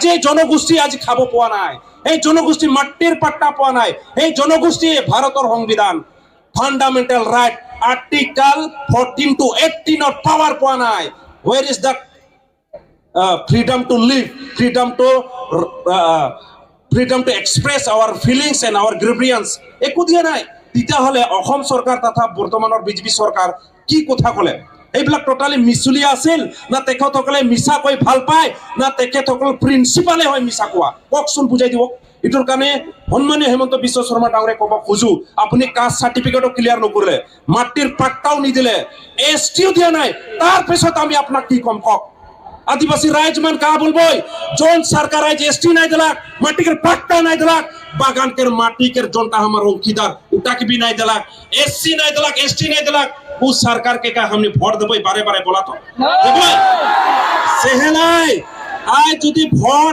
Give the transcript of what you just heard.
আজি এই জনগোষ্ঠী আজি খাব পোৱা নাই, এই জনগোষ্ঠী মাটিৰ পাট্টা পোৱা নাই, এই জনগোষ্ঠী ভাৰতৰ সংবিধান fundamental right article 14 to 18 of power পোৱা নাই। Where is the freedom to live, freedom to express our feelings and our grievance? একো দিয়া নাই। তেতিয়াহ'লে অসম চৰকাৰ তথা বৰ্তমানৰ বিজেপি চৰকাৰ কি কথা ক'লে? এইবিলাক টোটালি মিছলীয়া আছিল না তেখেতসকলে মিছা কৈ ভাল পায় না তেখেতসকল প্ৰিন্সিপালে হয় মিছা কোৱা? কওকচোন, বুজাই দিব। এটোৰ কাৰণে সন্মানীয় হেমন্ত বিশ্ব শৰ্মা ডাঙৰে ক'ব খোজো, আপুনি কাষ্ট চাৰ্টিফিকেটো ক্লিয়াৰ নকৰিলে, মাটিৰ পাট্টাও নিদিলে, এছটিও দিয়া নাই, তাৰপিছত আমি আপোনাক কি কম কওক? आदिवासी राइज मन का बोलबोय जोन सरकार आज एसटी नहीं दिलाक, माटी के पट्टा नहीं दिलाक, बागान के माटी के जोनटा हमार औकीदार उटा के भी नहीं दिलाक, एससी नहीं दिलाक, एसटी नहीं दिलाक, उस सरकार के का हमने वोट देबो बारे बारे बोला तो सेहनाई आज যদি ভোট